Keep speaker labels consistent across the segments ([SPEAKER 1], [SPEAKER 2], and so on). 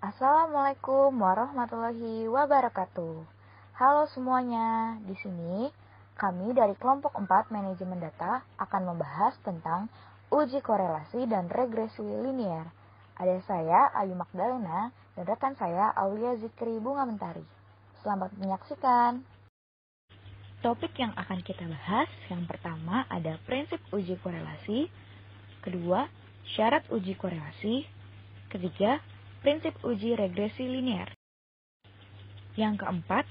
[SPEAKER 1] Assalamualaikum warahmatullahi wabarakatuh. Halo semuanya, di sini kami dari kelompok 4 Manajemen Data akan membahas tentang uji korelasi dan regresi linier. Ada saya, Ayu Magdalena, dan rekan saya, Aulia Zikri Bunga Mentari. Selamat menyaksikan. Topik yang akan kita bahas, yang pertama ada prinsip uji korelasi, kedua, syarat uji korelasi, ketiga, prinsip uji regresi linier. Yang keempat,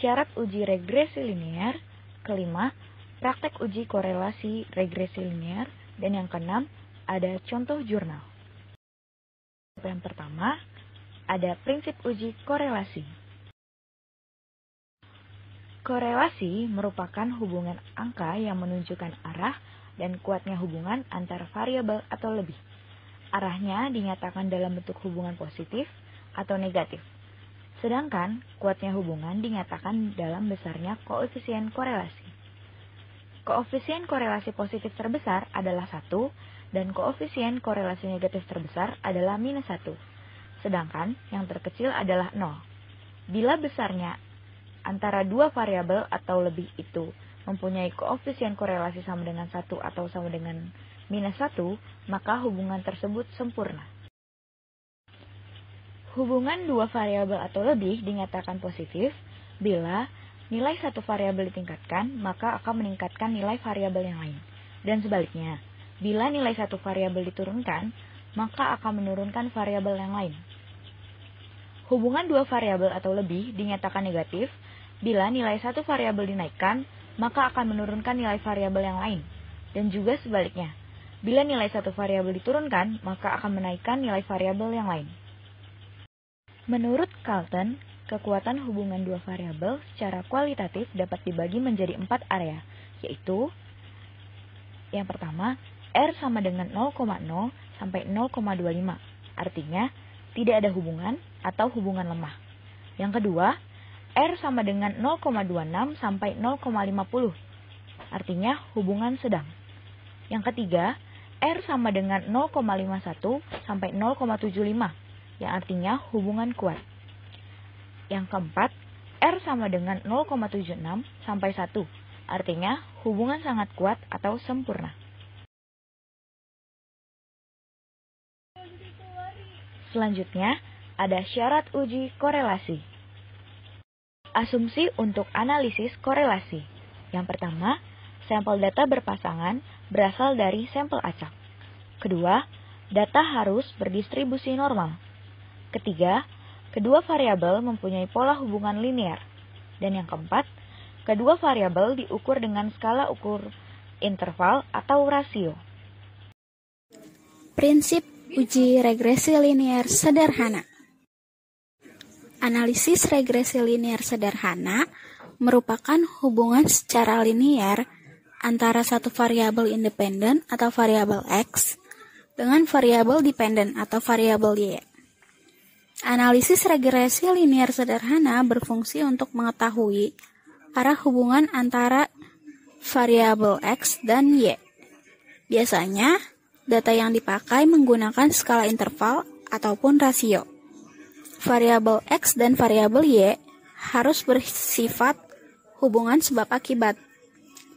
[SPEAKER 1] syarat uji regresi linier. Kelima, praktek uji korelasi regresi linier. Dan yang keenam, ada contoh jurnal. Yang pertama, ada prinsip uji korelasi. Korelasi merupakan hubungan angka yang menunjukkan arah dan kuatnya hubungan antar variabel atau lebih. Arahnya dinyatakan dalam bentuk hubungan positif atau negatif. Sedangkan kuatnya hubungan dinyatakan dalam besarnya koefisien korelasi. Koefisien korelasi positif terbesar adalah 1 dan koefisien korelasi negatif terbesar adalah minus 1. Sedangkan yang terkecil adalah 0. Bila besarnya antara dua variabel atau lebih itu mempunyai koefisien korelasi sama dengan 1 atau sama dengan minus 1, maka hubungan tersebut sempurna. Hubungan dua variabel atau lebih dinyatakan positif bila nilai satu variabel ditingkatkan, maka akan meningkatkan nilai variabel yang lain. Dan sebaliknya, bila nilai satu variabel diturunkan, maka akan menurunkan variabel yang lain. Hubungan dua variabel atau lebih dinyatakan negatif bila nilai satu variabel dinaikkan, maka akan menurunkan nilai variabel yang lain. Dan juga sebaliknya. Bila nilai satu variabel diturunkan, maka akan menaikkan nilai variabel yang lain. Menurut Carlton, kekuatan hubungan dua variabel secara kualitatif dapat dibagi menjadi 4 area, yaitu yang pertama, R sama dengan 0,0 sampai 0,25, artinya tidak ada hubungan atau hubungan lemah. Yang kedua, R sama dengan 0,26 sampai 0,50, artinya hubungan sedang. Yang ketiga, R sama dengan 0,51 sampai 0,75, yang artinya hubungan kuat. Yang keempat, R sama dengan 0,76 sampai 1, artinya hubungan sangat kuat atau sempurna. Selanjutnya, ada syarat uji korelasi. Asumsi untuk analisis korelasi. Yang pertama, sampel data berpasangan berasal dari sampel acak. Kedua, data harus berdistribusi normal. Ketiga, kedua variabel mempunyai pola hubungan linier. Dan yang keempat, kedua variabel diukur dengan skala ukur interval atau rasio.
[SPEAKER 2] Prinsip uji regresi linier sederhana. Analisis regresi linier sederhana merupakan hubungan secara linier antara satu variabel independen atau variabel X dengan variabel dependen atau variabel Y. Analisis regresi linier sederhana berfungsi untuk mengetahui arah hubungan antara variabel X dan Y. Biasanya, data yang dipakai menggunakan skala interval ataupun rasio. Variabel X dan variabel Y harus bersifat hubungan sebab akibat.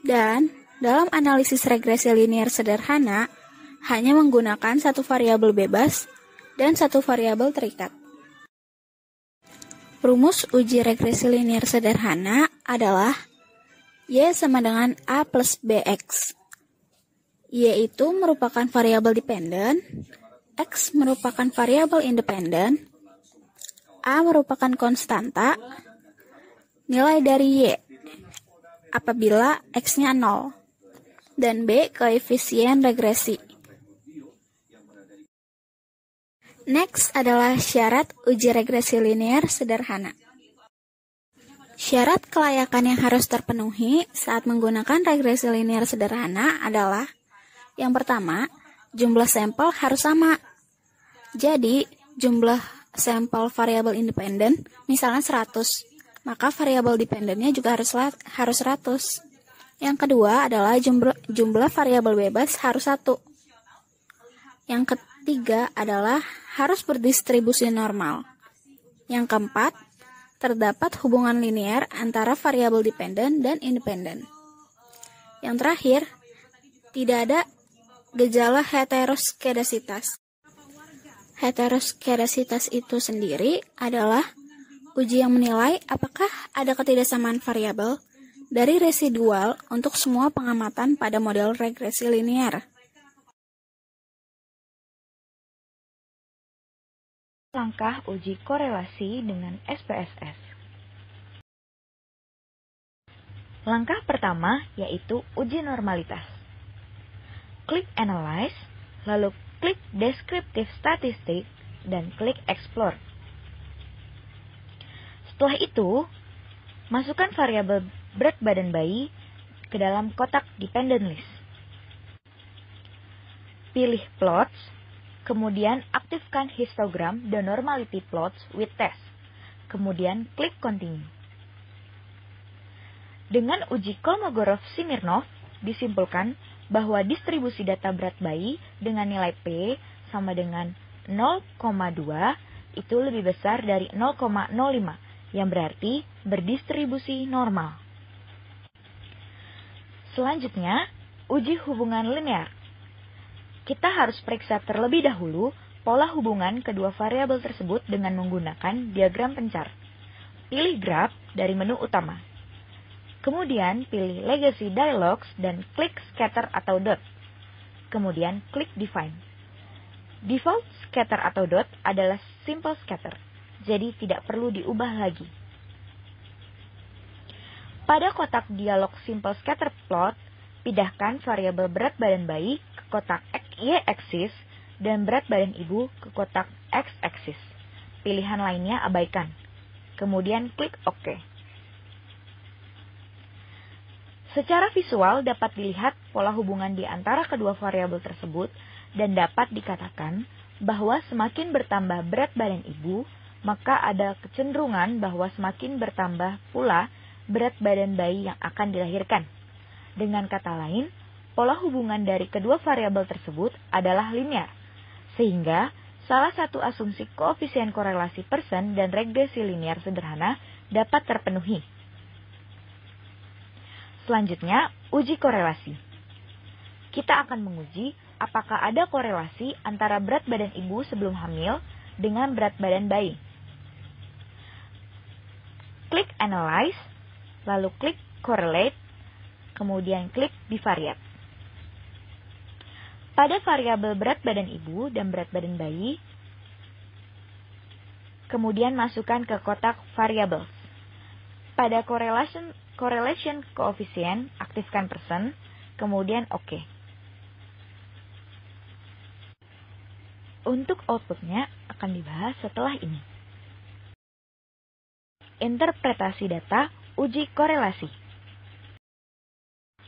[SPEAKER 2] Dan dalam analisis regresi linier sederhana, hanya menggunakan satu variabel bebas dan satu variabel terikat. Rumus uji regresi linier sederhana adalah Y sama dengan A plus BX. Y itu merupakan variabel dependen, X merupakan variabel independen, A merupakan konstanta, nilai dari Y apabila X-nya 0, dan B koefisien regresi. Next adalah syarat uji regresi linier sederhana. Syarat kelayakan yang harus terpenuhi saat menggunakan regresi linier sederhana adalah yang pertama, jumlah sampel harus sama. Jadi, jumlah sampel variabel independen misalnya 100, maka variabel dependennya juga harus 100. Yang kedua adalah jumlah variabel bebas harus 1. ketiga adalah harus berdistribusi normal. Yang keempat, terdapat hubungan linear antara variabel dependen dan independen. Yang terakhir, tidak ada gejala heteroskedasitas. Heteroskedasitas itu sendiri adalah uji yang menilai apakah ada ketidaksamaan variabel dari residual untuk semua pengamatan pada model regresi linear.
[SPEAKER 1] Langkah uji korelasi dengan SPSS. Langkah pertama yaitu uji normalitas. Klik Analyze, lalu klik Descriptive Statistics, dan klik Explore. Setelah itu, masukkan variabel berat badan bayi ke dalam kotak dependent list. Pilih Plots, kemudian aktifkan histogram the normality plots with test. Kemudian klik Continue. Dengan uji Kolmogorov-Smirnov, disimpulkan bahwa distribusi data berat bayi dengan nilai P sama dengan 0,2 itu lebih besar dari 0,05, yang berarti berdistribusi normal. Selanjutnya, uji hubungan linear. Kita harus periksa terlebih dahulu pola hubungan kedua variabel tersebut dengan menggunakan diagram pencar. Pilih graph dari menu utama. Kemudian pilih Legacy Dialogs dan klik Scatter atau Dot. Kemudian klik Define. Default scatter atau dot adalah simple scatter, jadi tidak perlu diubah lagi. Pada kotak dialog simple scatter plot, pindahkan variabel berat badan bayi ke kotak Y-axis dan berat badan ibu ke kotak X-axis. Pilihan lainnya abaikan. Kemudian klik OK. Secara visual dapat dilihat pola hubungan di antara kedua variabel tersebut dan dapat dikatakan bahwa semakin bertambah berat badan ibu, maka ada kecenderungan bahwa semakin bertambah pula berat badan bayi yang akan dilahirkan. Dengan kata lain, pola hubungan dari kedua variabel tersebut adalah linear, sehingga salah satu asumsi koefisien korelasi persen dan regresi linear sederhana dapat terpenuhi. Selanjutnya, uji korelasi. Kita akan menguji apakah ada korelasi antara berat badan ibu sebelum hamil dengan berat badan bayi. Klik Analyze, lalu klik Correlate, kemudian klik Bivariate. Pada variabel berat badan ibu dan berat badan bayi, kemudian masukkan ke kotak Variables. Pada correlation coefficient, aktifkan persen, kemudian OK. Untuk outputnya akan dibahas setelah ini. Interpretasi data uji korelasi.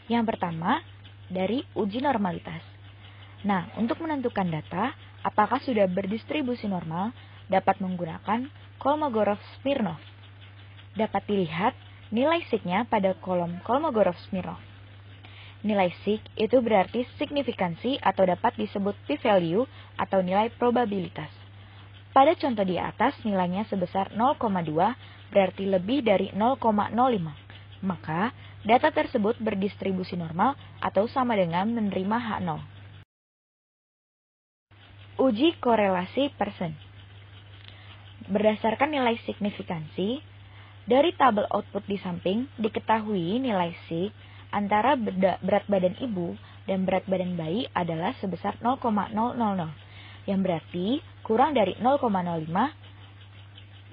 [SPEAKER 1] Yang pertama, dari uji normalitas. Nah, untuk menentukan data, apakah sudah berdistribusi normal, dapat menggunakan Kolmogorov-Smirnov. Dapat dilihat nilai sig-nya pada kolom Kolmogorov-Smirnov. Nilai sig itu berarti signifikansi atau dapat disebut p-value atau nilai probabilitas. Pada contoh di atas nilainya sebesar 0,2 berarti lebih dari 0,05. Maka data tersebut berdistribusi normal atau sama dengan menerima H0. Uji korelasi persen. Berdasarkan nilai signifikansi, dari tabel output di samping diketahui nilai sig antara berat badan ibu dan berat badan bayi adalah sebesar 0,000, yang berarti kurang dari 0,05,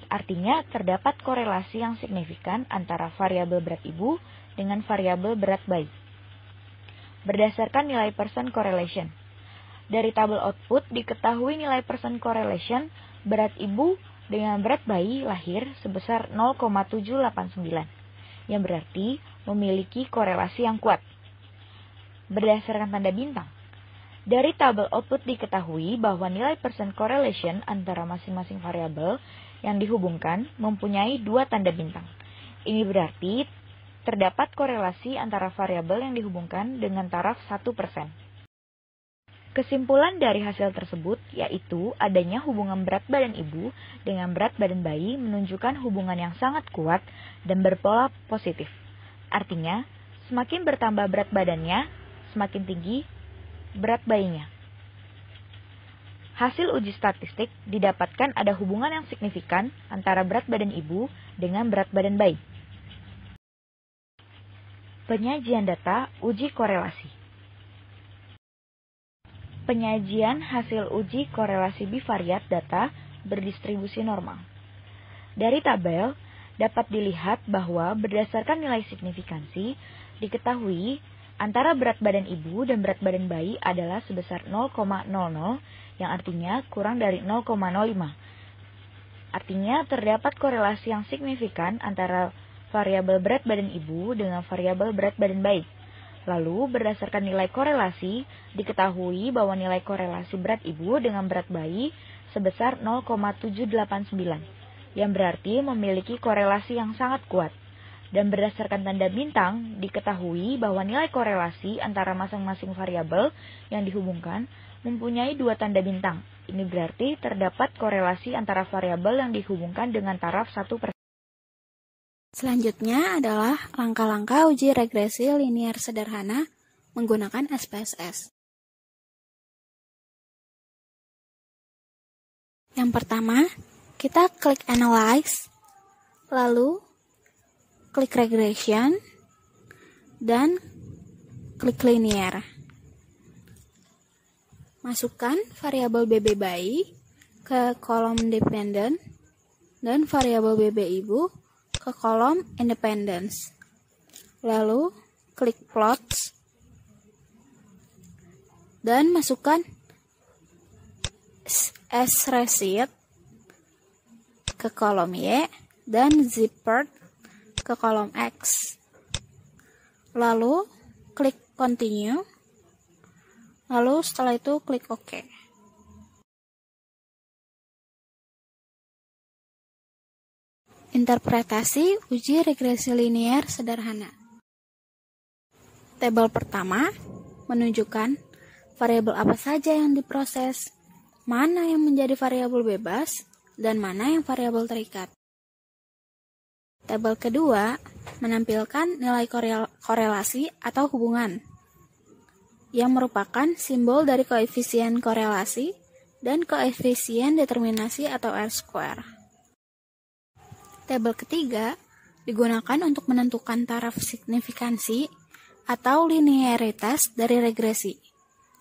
[SPEAKER 1] artinya terdapat korelasi yang signifikan antara variabel berat ibu dengan variabel berat bayi. Berdasarkan nilai percent correlation, dari tabel output diketahui nilai percent correlation berat ibu dengan berat bayi lahir sebesar 0,789, yang berarti memiliki korelasi yang kuat. Berdasarkan tanda bintang, dari tabel output diketahui bahwa nilai percent correlation antara masing-masing variabel yang dihubungkan mempunyai 2 tanda bintang. Ini berarti terdapat korelasi antara variabel yang dihubungkan dengan taraf 1%. Kesimpulan dari hasil tersebut yaitu adanya hubungan berat badan ibu dengan berat badan bayi menunjukkan hubungan yang sangat kuat dan berpola positif. Artinya, semakin bertambah berat badannya, semakin tinggi berat bayinya. Hasil uji statistik didapatkan ada hubungan yang signifikan antara berat badan ibu dengan berat badan bayi. Penyajian data uji korelasi. Penyajian hasil uji korelasi bivariat data berdistribusi normal. Dari tabel, dapat dilihat bahwa berdasarkan nilai signifikansi, diketahui antara berat badan ibu dan berat badan bayi adalah sebesar 0,00, yang artinya kurang dari 0,05. Artinya terdapat korelasi yang signifikan antara variabel berat badan ibu dengan variabel berat badan bayi. Lalu, berdasarkan nilai korelasi, diketahui bahwa nilai korelasi berat ibu dengan berat bayi sebesar 0,789, yang berarti memiliki korelasi yang sangat kuat. Dan berdasarkan tanda bintang, diketahui bahwa nilai korelasi antara masing-masing variabel yang dihubungkan mempunyai 2 tanda bintang. Ini berarti terdapat korelasi antara variabel yang dihubungkan dengan taraf 1%.
[SPEAKER 2] Selanjutnya adalah langkah-langkah uji regresi linier sederhana menggunakan SPSS. Yang pertama, kita klik Analyze, lalu klik Regression, dan klik Linear. Masukkan variabel BB bayi ke kolom Dependent dan variabel BB ibu ke kolom Independence. Lalu klik Plots dan masukkan sReceipt ke kolom Y dan Zipper ke kolom X. Lalu klik Continue. Lalu setelah itu klik OK. Interpretasi uji regresi linier sederhana. Tabel pertama menunjukkan variabel apa saja yang diproses, mana yang menjadi variabel bebas, dan mana yang variabel terikat. Tabel kedua menampilkan nilai korelasi atau hubungan, yang merupakan simbol dari koefisien korelasi dan koefisien determinasi atau R-square. Tabel ketiga digunakan untuk menentukan taraf signifikansi atau linearitas dari regresi.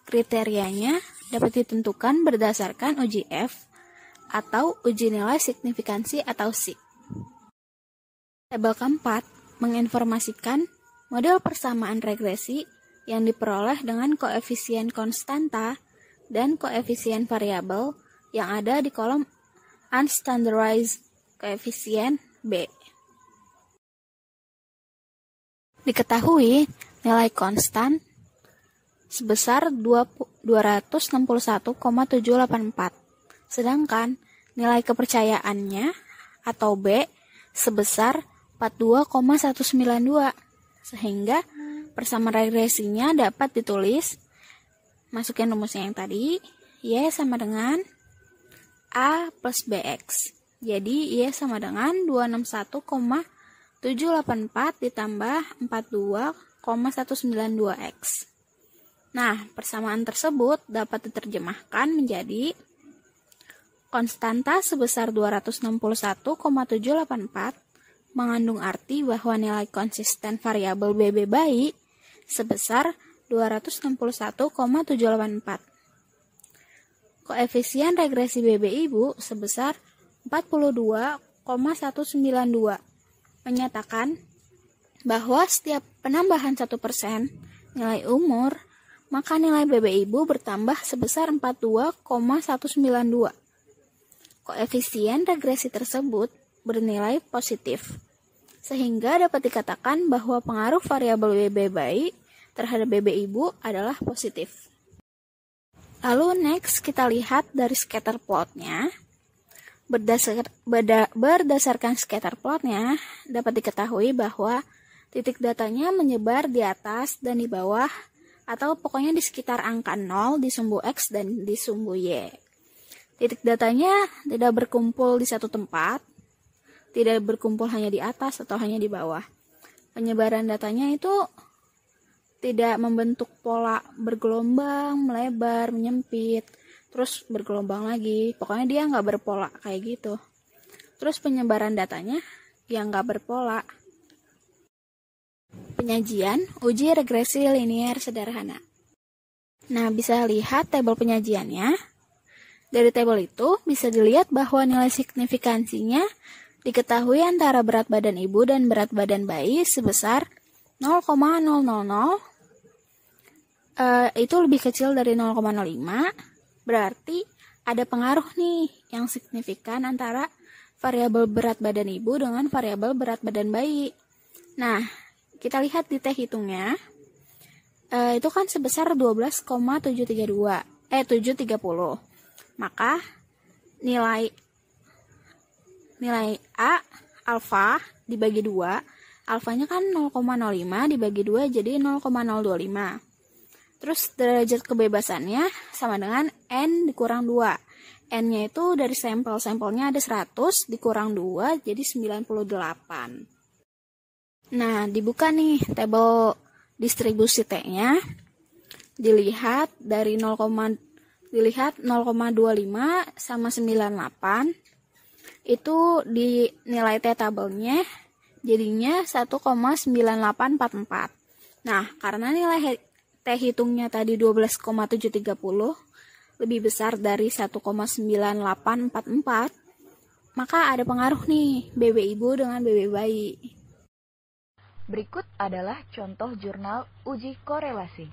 [SPEAKER 2] Kriterianya dapat ditentukan berdasarkan uji F atau uji nilai signifikansi atau SIG. Tabel keempat menginformasikan model persamaan regresi yang diperoleh dengan koefisien konstanta dan koefisien variabel yang ada di kolom unstandardized koefisien B. Diketahui nilai konstan sebesar 261,784, sedangkan nilai kepercayaannya atau B sebesar 42,192, sehingga persamaan regresinya dapat ditulis, masukin rumusnya yang tadi, Y sama dengan A plus BX. Jadi, Y sama dengan 261,784 ditambah 42,192X. Nah, persamaan tersebut dapat diterjemahkan menjadi konstanta sebesar 261,784 mengandung arti bahwa nilai konsisten variabel BB bayi sebesar 261,784. Koefisien regresi BB ibu sebesar 42,192 menyatakan bahwa setiap penambahan 1% nilai umur, maka nilai BB ibu bertambah sebesar 42,192. Koefisien regresi tersebut bernilai positif, sehingga dapat dikatakan bahwa pengaruh variabel BB bayi terhadap BB ibu adalah positif. Lalu next kita lihat dari scatter plotnya. Berdasarkan scatter plotnya, dapat diketahui bahwa titik datanya menyebar di atas dan di bawah atau pokoknya di sekitar angka 0 di sumbu X dan di sumbu Y. Titik datanya tidak berkumpul di satu tempat, tidak berkumpul hanya di atas atau hanya di bawah. Penyebaran datanya itu tidak membentuk pola bergelombang, melebar, menyempit, terus bergelombang lagi. Pokoknya dia nggak berpola kayak gitu. Terus penyebaran datanya yang nggak berpola. Penyajian uji regresi linier sederhana. Nah, bisa lihat tabel penyajiannya. Dari tabel itu bisa dilihat bahwa nilai signifikansinya diketahui antara berat badan ibu dan berat badan bayi sebesar 0,000, itu lebih kecil dari 0,05, berarti ada pengaruh nih yang signifikan antara variabel berat badan ibu dengan variabel berat badan bayi. Nah, kita lihat di teh hitungnya, itu kan sebesar 730. Maka nilai A alfa dibagi 2, alfanya kan 0,05 dibagi 2 jadi 0,025. Terus derajat kebebasannya sama dengan N dikurang 2. N-nya itu dari sampelnya ada 100 dikurang 2 jadi 98. Nah, dibuka nih tabel distribusi T-nya. Dilihat 0,25 sama 98. Itu di nilai T tabelnya jadinya 1,9844. Nah, karena nilai T hitungnya tadi 12,730 lebih besar dari 1,9844, maka ada pengaruh nih BB ibu dengan BB bayi.
[SPEAKER 1] Berikut adalah contoh jurnal uji korelasi.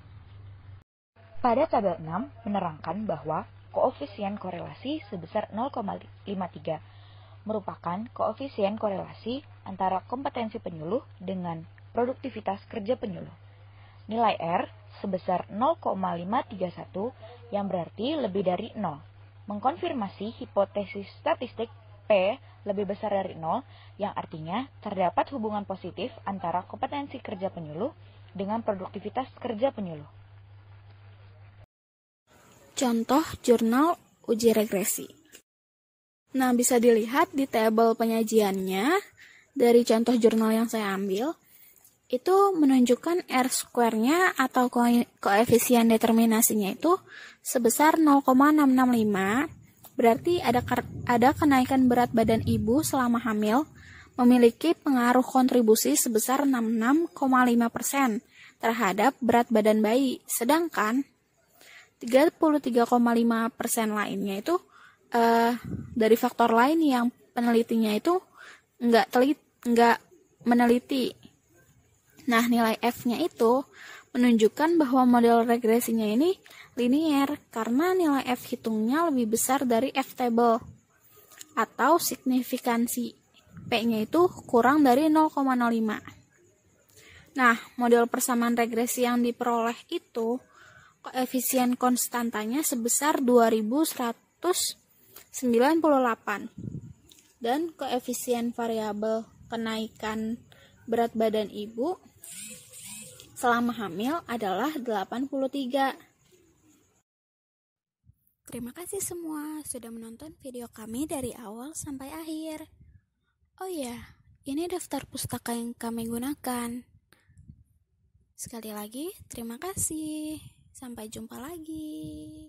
[SPEAKER 1] Pada tabel 6 menerangkan bahwa koefisien korelasi sebesar 0,53 merupakan koefisien korelasi antara kompetensi penyuluh dengan produktivitas kerja penyuluh. Nilai R sebesar 0,531 yang berarti lebih dari 0, mengkonfirmasi hipotesis statistik P lebih besar dari 0 yang artinya terdapat hubungan positif antara kompetensi kerja penyuluh dengan produktivitas kerja penyuluh.
[SPEAKER 2] Contoh jurnal uji regresi. Nah, bisa dilihat di tabel penyajiannya dari contoh jurnal yang saya ambil, itu menunjukkan R-square-nya atau koefisien determinasinya itu sebesar 0,665, berarti ada kenaikan berat badan ibu selama hamil memiliki pengaruh kontribusi sebesar 66,5% terhadap berat badan bayi, sedangkan 33,5% lainnya itu dari faktor lain yang penelitinya itu nggak meneliti. Nah, nilai F-nya itu menunjukkan bahwa model regresinya ini linier karena nilai F hitungnya lebih besar dari F table atau signifikansi P-nya itu kurang dari 0,05. Nah, model persamaan regresi yang diperoleh itu koefisien konstantanya sebesar 2198 dan koefisien variabel kenaikan berat badan ibu selama hamil adalah 83. Terima kasih semua sudah menonton video kami dari awal sampai akhir. Oh ya, ini daftar pustaka yang kami gunakan. Sekali lagi, terima kasih. Sampai jumpa lagi.